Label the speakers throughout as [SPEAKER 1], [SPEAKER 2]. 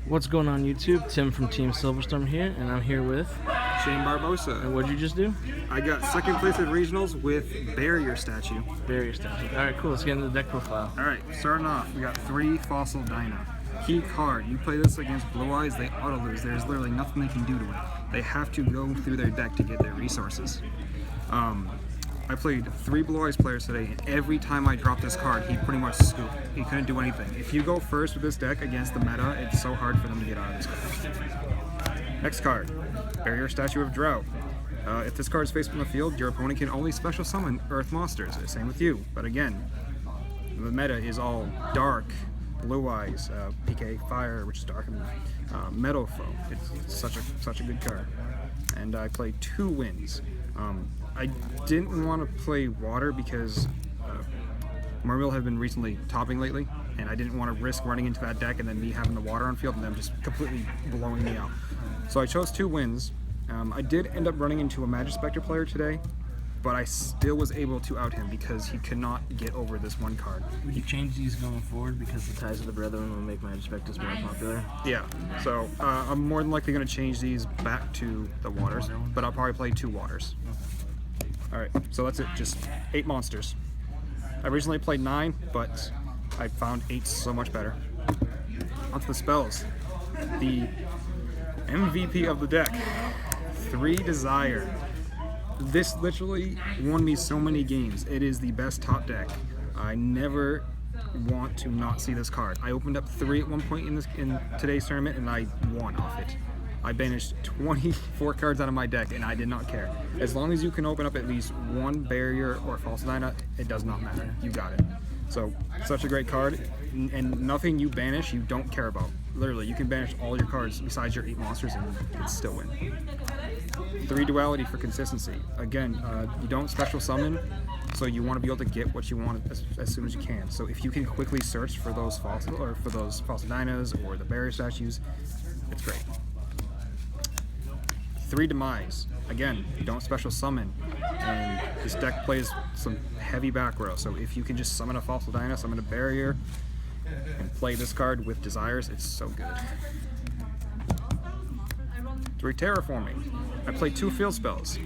[SPEAKER 1] What's going on YouTube? Tim from Team Silverstorm here, and I'm here with
[SPEAKER 2] Shayne Barbosa.
[SPEAKER 1] And what'd you just do?
[SPEAKER 2] I got second place at regionals with Barrier Statue.
[SPEAKER 1] Barrier Statue. Alright, cool. Let's get into the deck profile.
[SPEAKER 2] Alright, starting off, we got 3 Fossil Dino. Key card, you play this against Blue Eyes, they auto lose. There's literally nothing they can do to it. They have to go through their deck to get their resources. I played 3 Blue Eyes players today, and every time I dropped this card, he pretty much scooped. He couldn't do anything. If you go first with this deck against the meta, it's so hard for them to get out of this card. Next card, Barrier Statue of Drought. If this card is faced on the field, your opponent can only special summon Earth monsters. Same with you, but again, the meta is all dark, Blue Eyes, PK Fire, which is dark, and Metal Foe. It's such a good card. And I played 2 wins. I didn't want to play Water because Mermill have been recently topping lately, and I didn't want to risk running into that deck and then me having the Water on field and them just completely blowing me out. So I chose 2 wins. I did end up running into a Magic Spectre player today, but I still was able to out him because he could not get over this one card.
[SPEAKER 1] Would you change these going forward because the Ties of the Brethren will make Magic Spectres more popular?
[SPEAKER 2] Yeah, so I'm more than likely going to change these back to the Waters, but I'll probably play 2 Waters. Alright, so that's it, just 8 monsters. I originally played 9, but I found 8 so much better. Onto the spells. The MVP of the deck, 3 Desire. This literally won me so many games. It is the best top deck. I never want to not see this card. I opened up 3 at one point in today's tournament, and I won off it. I banished 24 cards out of my deck, and I did not care. As long as you can open up at least 1 Barrier or False Dyna, it does not matter. You got it. So, such a great card, and nothing you banish you don't care about. Literally, you can banish all your cards besides your 8 monsters and you can still win. 3 Duality for consistency. Again, you don't special summon, so you want to be able to get what you want as soon as you can. So if you can quickly search for those Fossil Dynas or the Barrier Statues, it's great. 3 Demise. Again, you don't special summon, and this deck plays some heavy back row, so if you can just summon a Fossil Dyna, summon a Barrier, and play this card with Desires, it's so good. 3 Terraforming. I played 2 field spells.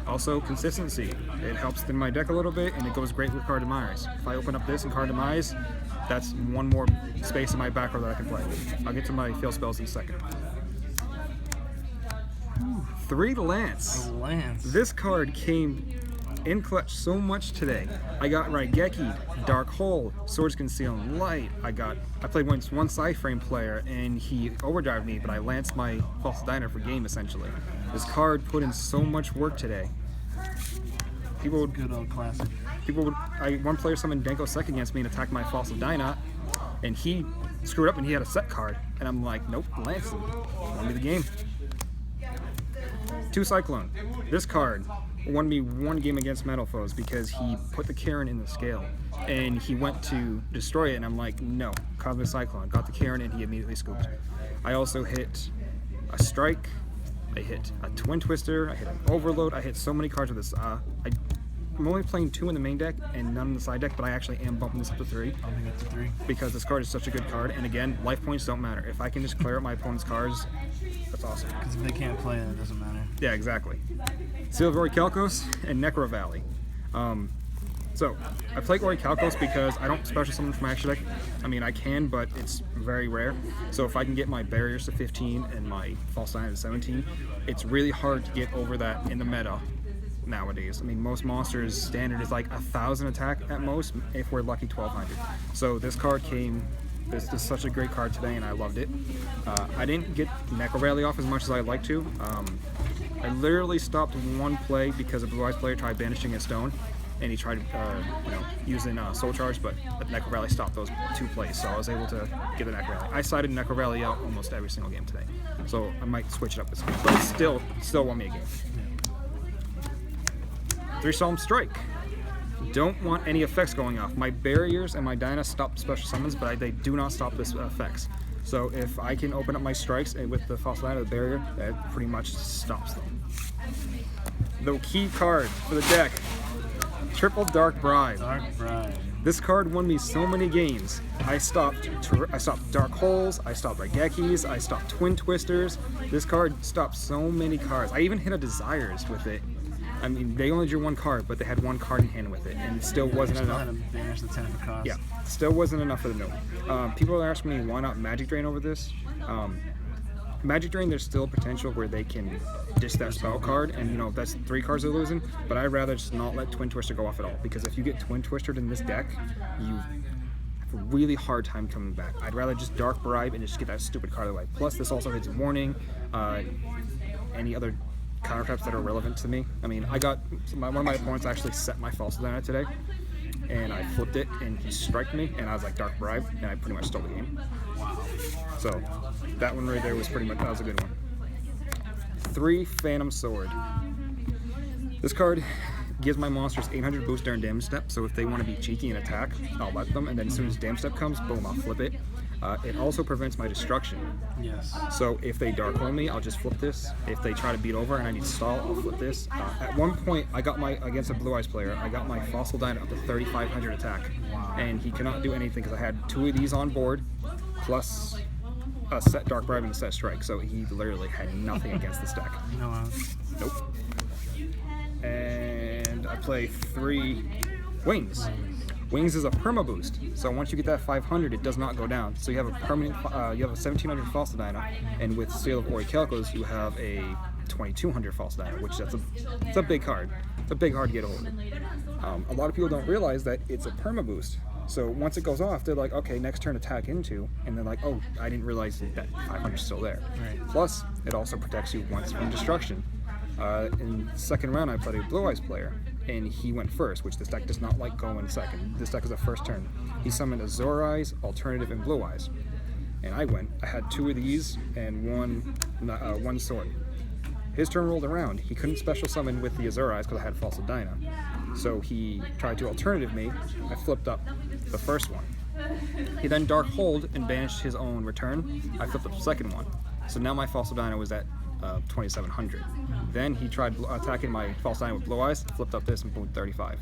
[SPEAKER 2] Also, consistency. It helps thin my deck a little bit, and it goes great with Card Demise. If I open up this and Card Demise, that's 1 more space in my back row that I can play. I'll get to my field spells in a second. 3 Lance. This card came in clutch so much today. I got Raigeki, Dark Hole, Swords Conceal, and Light. I played once 1 Side-Frame player, and he overdrived me, but I lanced my False Dyna for game, essentially. This card put in so much work today. People would...
[SPEAKER 1] Good old classic.
[SPEAKER 2] One player summoned Denko Sek against me and attacked my False Dyna, and he screwed up and he had a set card. And I'm like, nope, lance him. Won me the game. 2 Cyclone. This card won me 1 game against Metal Foes because he put the Karen in the scale and he went to destroy it, and I'm like, no. Cosmic Cyclone. Got the Karen and he immediately scooped. I also hit a Strike, I hit a Twin Twister, I hit an Overload, I hit so many cards with this. I'm only playing 2 in the main deck and none in the side deck, but I actually am bumping this up to 3.
[SPEAKER 1] Bumping up to 3.
[SPEAKER 2] Because this card is such a good card, and again, life points don't matter. If I can just clear up my opponent's cards, that's awesome.
[SPEAKER 1] Because if they can't play it, it doesn't matter.
[SPEAKER 2] Yeah, exactly. Seal of Orichalcos and Necro Valley. So, I play Orichalcos because I don't special summon from my extra deck. I mean, I can, but it's very rare. So if I can get my Barriers to 15 and my False Dyna to 17, it's really hard to get over that in the meta nowadays. I mean, most monsters standard is like 1,000 attack at most, if we're lucky 1,200. So this card this is such a great card today, and I loved it. I didn't get Necro Valley off as much as I'd like to. I literally stopped 1 play because a Blue Eyes player tried banishing a stone, and he tried using Soul Charge, but Necro Valley stopped those 2 plays, so I was able to get the Necro Valley. I sided Necro Valley out almost every single game today, so I might switch it up this game, but still won me a game. 3 Solemn Strike. Don't want any effects going off. My Barriers and my Dyna stop special summons, but they do not stop this effects. So if I can open up my strikes with the False Dyna, the Barrier, that pretty much stops them. The key card for the deck, Triple Dark Bribe.
[SPEAKER 1] Dark Bribe.
[SPEAKER 2] This card won me so many games. I stopped Dark Holes, I stopped Raigekis, I stopped Twin Twisters. This card stopped so many cards. I even hit a Desires with it. I mean, they only drew one card, but they had one card in hand with it, and it still wasn't enough.
[SPEAKER 1] Had to banish the 10 of cost.
[SPEAKER 2] Yeah, still wasn't enough for the note. People are asking me why not Magic Drain over this. Magic Drain, there's still potential where they can dish that spell card, and you know that's 3 cards they're losing. But I'd rather just not let Twin Twister go off at all, because if you get Twin Twistered in this deck, you have a really hard time coming back. I'd rather just Dark Bribe and just get that stupid card away. Plus, this also hits Warning, any other counter traps that are relevant to me. I mean, I got one of my opponents actually set my False Dynamite today, and I flipped it, and he striked me, and I was like Dark Bribe, and I pretty much stole the game. So that one right there was pretty much, that was a good one. 3 Phantom Sword. This card gives my monsters 800 boost during damage step, so if they want to be cheeky and attack, I'll let them, and then as soon as damage step comes, boom, I'll flip it. It also prevents my destruction.
[SPEAKER 1] Yes.
[SPEAKER 2] So if they Dark Hole me, I'll just flip this. If they try to beat over and I need to stall, I'll flip this. At one point, I got against a Blue Eyes player, I got my Fossil Dino up to 3,500 attack.
[SPEAKER 1] Wow.
[SPEAKER 2] And he cannot do anything because I had 2 of these on board, plus a set Dark Bribe and a set Strike. So he literally had nothing against this deck.
[SPEAKER 1] No.
[SPEAKER 2] Nope. And I play 3 Wings. Wings is a perma boost, so once you get that 500, it does not go down. So you have a permanent, you have a 1700 Fossil Dino, and with Seal of Orichalcos, you have a 2200 Fossil Dino, which it's a big card. It's a big card to get a hold of. A lot of people don't realize that it's a perma boost. So once it goes off, they're like, okay, next turn attack into, and they're like, oh, I didn't realize that 500 is still there.
[SPEAKER 1] Right.
[SPEAKER 2] Plus, it also protects you once from destruction. In the second round, I played a Blue Eyes player, and he went first, which this deck does not like going second. This deck is a first turn. He summoned Azure Eyes, Alternative, and Blue Eyes. And I went. I had 2 of these and one sword. His turn rolled around. He couldn't special summon with the Azure Eyes because I had Fossil Dino. So he tried to Alternative me. I flipped up the first one. He then Dark Hold and banished his own return. I flipped up the second one. So now my Fossil Dino was at 2,700. Then he tried attacking my False Dino with Blue Eyes, flipped up this, and boom, 35.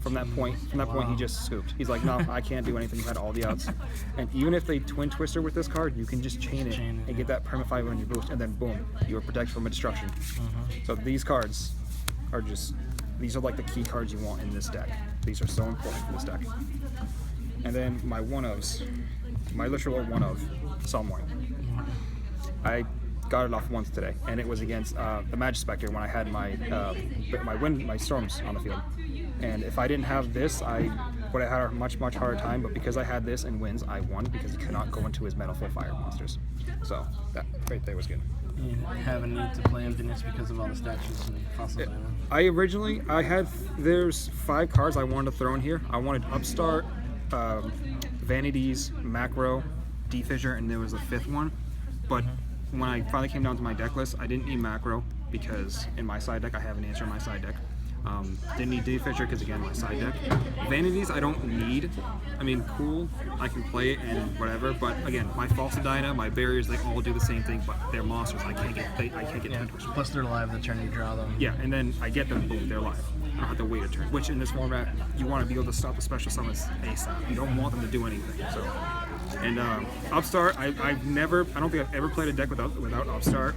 [SPEAKER 2] From that point, he just scooped. He's like, no, I can't do anything. You had all the outs. And even if they Twin Twister with this card, you can just chain it and get that perma 500 boost, and then boom, you are protected from a destruction. So these cards are these are like the key cards you want in this deck. These are so important for this deck. And then my one-ofs, my literal one-of, Psalm Warning. I got it off once today, and it was against the Magic Spectre when I had my storms on the field. And if I didn't have this, I would have had a much harder time. But because I had this and wins, I won because he could not go into his Metal Full Fire monsters. So that right there was good.
[SPEAKER 1] You have a need to play Emptiness because of all the statues and Fossil Dino.
[SPEAKER 2] There's 5 cards I wanted to throw in here. I wanted Upstart, Vanities, Macro, Defissure, and there was a 5th one. But when I finally came down to my deck list, I didn't need Macro because in my side deck I have an answer in my side deck. Didn't need Defissure because again, my side deck. Vanities I don't need. I mean, cool, I can play it and whatever, but again, my False Dino, my barriers, they all do the same thing, but they're monsters. I can't get Twin Twister.
[SPEAKER 1] Plus they're live the turn you draw them.
[SPEAKER 2] Yeah, and then I get them, boom, they're live. I don't have to wait a turn. Which in this format, you want to be able to stop the special summons ASAP. You don't want them to do anything. So, and Upstart, I don't think I've ever played a deck without Upstart,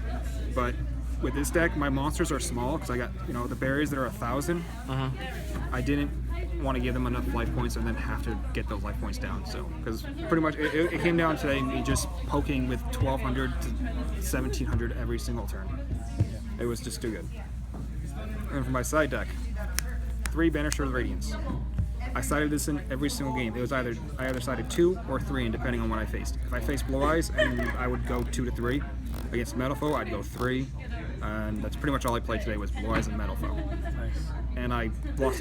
[SPEAKER 2] but with this deck, my monsters are small because I got, the barriers that are 1,000. I didn't want to give them enough life points and then have to get those life points down. So, because pretty much it came down to me just poking with 1,200 to 1,700 every single turn. It was just too good. And for my side deck, 3 Banisher of the Radiance. I sided this in every single game. It was I either sided 2 or 3, and depending on what I faced. If I faced Blue Eyes, and I would go 2 to 3. Against Metal Foe, I'd go 3. And that's pretty much all I played today was Blue Eyes and Metal Foe.
[SPEAKER 1] Nice.
[SPEAKER 2] And I lost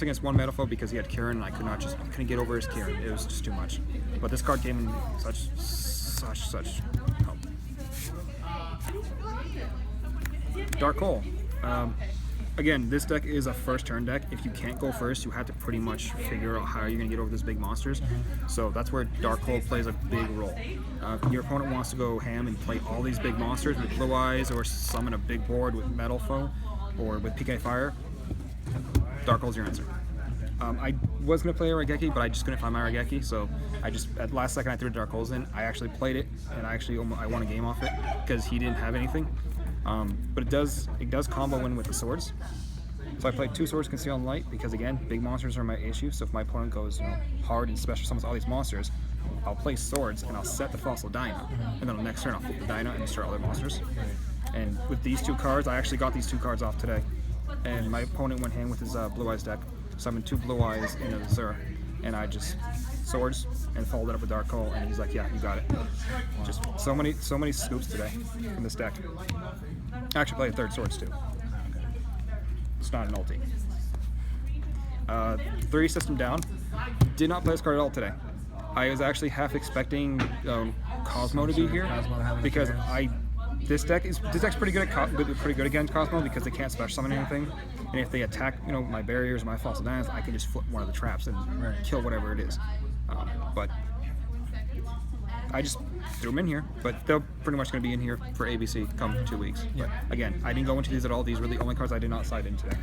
[SPEAKER 2] against one Metal Foe because he had Kieran, and I couldn't get over his Kieran. It was just too much. But this card came in such help. Dark Hole. Again, this deck is a first turn deck. If you can't go first, you have to pretty much figure out how you're going to get over these big monsters. So that's where Dark Hole plays a big role. If your opponent wants to go ham and play all these big monsters with Blue Eyes, or summon a big board with Metal Foe, or with PK Fire, Dark Hole's your answer. I was going to play Arageki, but I just couldn't find my Arageki, so I just, at the last second, I threw Dark Holes in. I actually played it, and I won a game off it, because he didn't have anything. But it does combo in with the swords. So I played 2 swords conceal and light, because again, big monsters are my issue, so if my opponent goes hard and special summons all these monsters, I'll play swords, and I'll set the Fossil Dyna, and then on the next turn I'll flip the Dyna and destroy other monsters. And with these 2 cards, I actually got these 2 cards off today, and my opponent went hand with his Blue Eyes deck, summoned 2 Blue Eyes in a Azure, and I just swords and followed it up with Dark Hole, and he's like, yeah, you got it. Just so many scoops today in this deck. I actually played 3rd swords too. It's not an ulti. 3 system down. Did not play this card at all today. I was actually half expecting Cosmo to be here, because this deck's pretty good against Cosmo, because they can't special summon anything, and if they attack my barriers or my Fossil Dynas, I can just flip one of the traps and kill whatever it is. But I just threw them in here, but they're pretty much going to be in here for ABC come 2 weeks. But again, I didn't go into these at all. These were the only cards I did not side in today.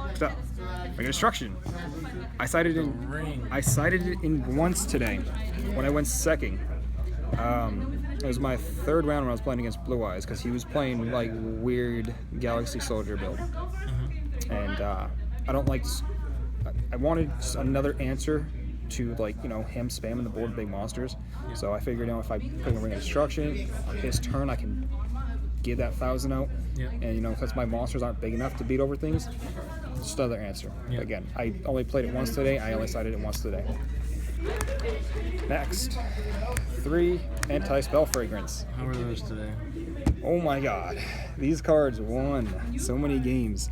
[SPEAKER 2] Next up, Ring of Destruction. I sided it in once today when I went second. It was my 3rd round when I was playing against Blue Eyes, because he was playing like weird Galaxy Soldier build, and I don't like. I wanted another answer to him spamming the board with big monsters, so I figured if I put a Ring of Destruction on his turn, I can get that 1,000 out, and because my monsters aren't big enough to beat over things, just another answer. Again, I only played it once today. I only sided it once today. Next, 3 Anti-Spell Fragrance.
[SPEAKER 1] How were those today?
[SPEAKER 2] Oh my god, these cards won so many games.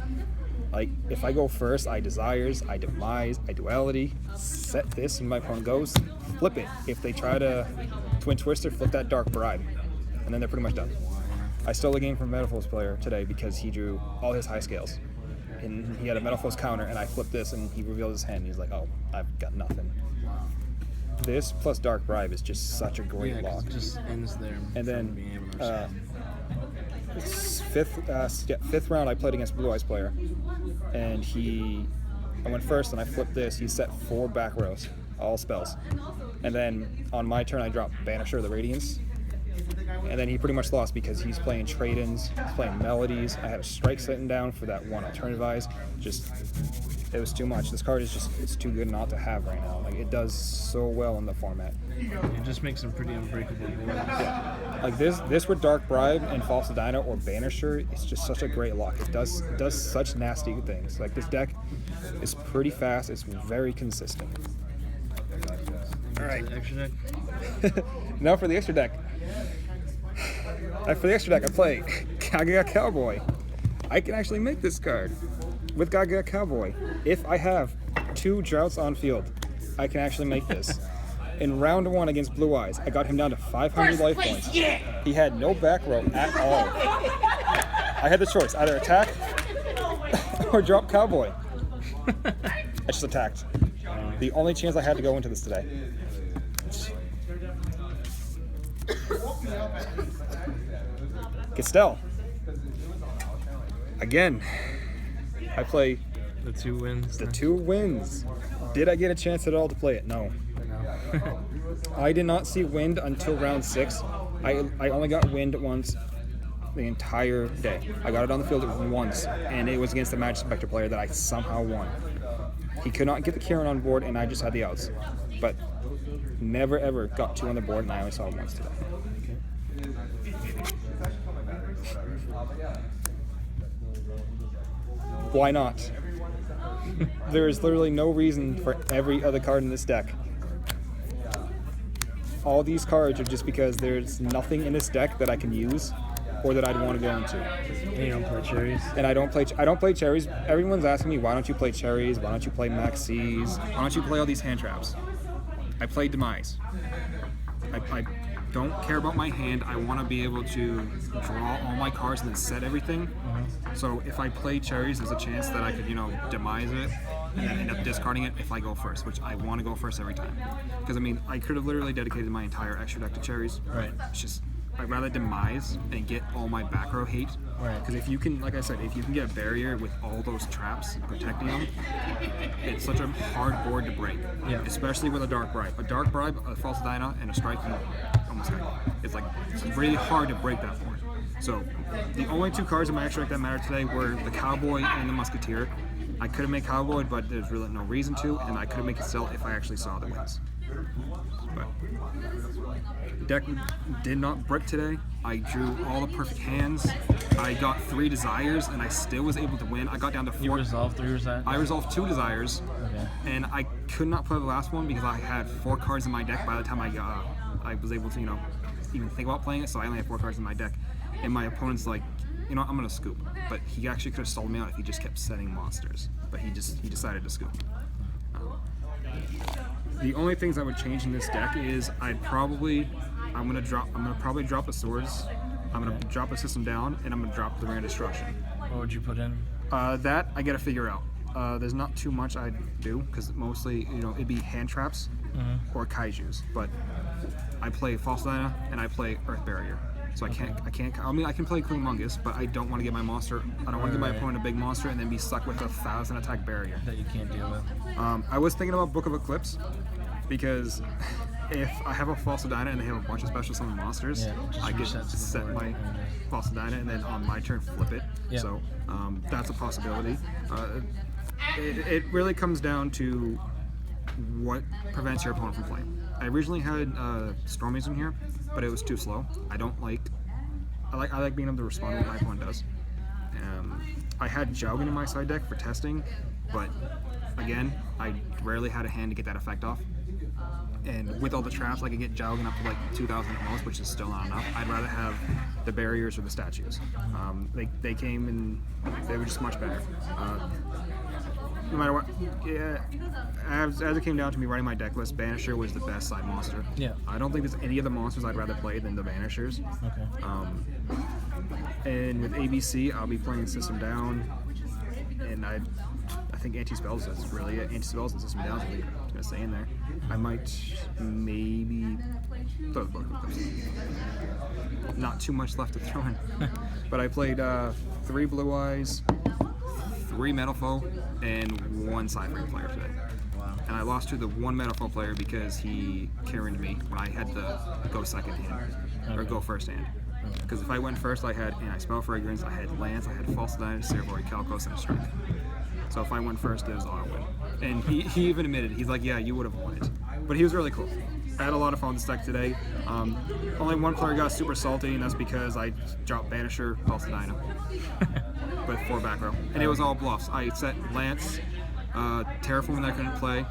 [SPEAKER 2] Like, if I go first, I Desires, I Demise, I Duality, set this and my opponent goes, flip it. If they try to Twin Twister, flip that Dark Bribe, and then they're pretty much done. I stole a game from Metalfoes player today because he drew all his high scales, and he had a Metalfoes counter, and I flipped this, and he revealed his hand, and he's like, oh, I've got nothing. This plus Dark Bribe is just such a great lock.
[SPEAKER 1] It just ends there.
[SPEAKER 2] And then fifth round, I played against Blue Eyes player, and I went first, and I flipped this. He set 4 back rows, all spells, and then on my turn, I dropped Banisher of the Radiance, and then he pretty much lost because he's playing trade-ins, he's playing melodies. I had a strike sitting down for that 1 alternative eyes. It was too much. This card is it's too good not to have right now. Like, it does so well in the format.
[SPEAKER 1] It just makes them pretty unbreakable boards.
[SPEAKER 2] Yeah. Like this with Dark Bribe and Fossil Dyna or Banisher, it's just such a great lock. It does such nasty things. Like, this deck is pretty fast. It's very consistent. All right.
[SPEAKER 1] Extra deck.
[SPEAKER 2] Now for the extra deck. For the extra deck, I play Gaga Cowboy. I can actually make this card with Gaga Cowboy. If I have 2 Droughts on field, I can actually make this. In round 1 against Blue Eyes, I got him down to 500 life points. He had no back row at all. I had the choice, either attack or drop Cowboy. I just attacked. The only chance I had to go into this today. Castell. Again, I play
[SPEAKER 1] the 2 wins.
[SPEAKER 2] The 2 wins. Did I get a chance at all to play it? No. I did not see wind until round 6. I only got wind once the entire day. I got it on the field once, and it was against the Magic Spectre player that I somehow won. He could not get the Kieran on board, and I just had the outs. But never ever got 2 on the board, and I only saw him once today. Why not? There is literally no reason for every other card in this deck. All these cards are just because there's nothing in this deck that I can use or that I'd want to go into.
[SPEAKER 1] And you don't play cherries?
[SPEAKER 2] And I don't play cherries. Everyone's asking me, why don't you play cherries? Why don't you play Maxis? Why don't you play all these hand traps? I play Demise. I don't care about my hand. I want to be able to draw all my cards and then set everything. So if I play cherries, there's a chance that I could, demise it and then end up discarding it if I go first, which I want to go first every time. Because, I could have literally dedicated my entire extra deck to cherries.
[SPEAKER 1] Right.
[SPEAKER 2] It's just, I'd rather demise and get all my back row hate.
[SPEAKER 1] Right.
[SPEAKER 2] Because if you can, like I said, if you can get a barrier with all those traps protecting them, it's such a hard board to break.
[SPEAKER 1] Yeah.
[SPEAKER 2] Especially with a Dark Bribe. A Dark Bribe, a False Dyna, and a Striking almost guy. It's really hard to break that board. So the only 2 cards in my extra deck that mattered today were the Cowboy and the Musketeer. I could have made Cowboy, but there's really no reason to, and I could have made it sell if I actually saw the wins. But the deck did not brick today. I drew all the perfect hands. I got 3 Desires, and I still was able to win. I got down to 4.
[SPEAKER 1] You resolved 3 Desires?
[SPEAKER 2] I resolved 2 Desires,
[SPEAKER 1] okay.
[SPEAKER 2] And I could not play the last one because I had 4 cards in my deck by the time I was able to, even think about playing it. So I only had 4 cards in my deck, and my opponent's like, I'm gonna scoop. But he actually could have stalled me out if he just kept setting monsters. But he decided to scoop. The only things I would change in this deck is I'm gonna probably drop the swords. I'm gonna drop a system down, and I'm gonna drop the Rare Destruction.
[SPEAKER 1] What would you put in?
[SPEAKER 2] That I gotta figure out. There's not too much I'd do because mostly it'd be hand traps or kaijus. But I play False Dyna and I play Earth Barrier. So I can't. I can play Humongous, but I don't want to get my monster. I don't want to give my opponent a big monster and then be stuck with a 1,000 attack barrier
[SPEAKER 1] that you can't deal with.
[SPEAKER 2] I was thinking about Book of Eclipse because if I have a False Dyna and they have a bunch of special summon monsters, I get to set my False Dyna and then on my turn flip it.
[SPEAKER 1] Yeah.
[SPEAKER 2] So that's a possibility. It really comes down to what prevents your opponent from playing. I originally had Stormies in here, but it was too slow. I like being able to respond to what my opponent does. I had Jowgen in my side deck for testing, but again, I rarely had a hand to get that effect off. And with all the traps, I could get Jowgen up to like 2,000 at most, which is still not enough. I'd rather have the barriers or the statues. They came and they were just much better. No matter what, as it came down to me writing my deck list, Banisher was the best side monster.
[SPEAKER 1] Yeah.
[SPEAKER 2] I don't think there's any other monsters I'd rather play than the Banishers.
[SPEAKER 1] Okay.
[SPEAKER 2] And with ABC, I'll be playing System Down, and I think Anti-Spells is really it. Anti-Spells and System Down is really gonna stay in there. I might maybe throw the Book of Eclipse. Not too much left to throw in. But I played 3 Blue Eyes, 3 Metal Foe, and 1 Cypher player today.
[SPEAKER 1] Wow.
[SPEAKER 2] And I lost to the 1 Metal Foe player because he carried me when I had to go second hand, or go first hand. Because if I went first, I had Anti-Spell Fragrance, I had Lance, I had False Dyna, Cerevoid Calcos, and a Strike. So if I went first, it was auto-win. And he even admitted, he's like, yeah, you would have won it. But he was really cool. I had a lot of fun with this deck today. Only 1 player got super salty, and that's because I dropped Banisher, False Dyna. With 4 back row. And it was all bluffs. I set Lance, Terraform that I couldn't play,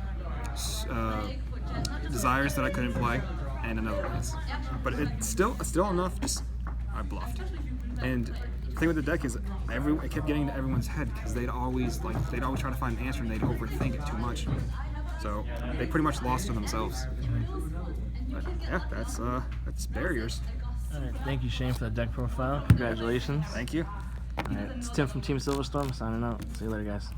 [SPEAKER 2] Desires that I couldn't play, and another Lance. But it's still enough, just I bluffed. And the thing with the deck is it kept getting into everyone's head because they'd always try to find an answer and they'd overthink it too much. So they pretty much lost to themselves. But yeah, that's barriers.
[SPEAKER 1] All right, thank you, Shayne, for the deck profile. Congratulations.
[SPEAKER 2] Thank you.
[SPEAKER 1] All right, it's Tim from Team Silverstorm signing out. See you later, guys.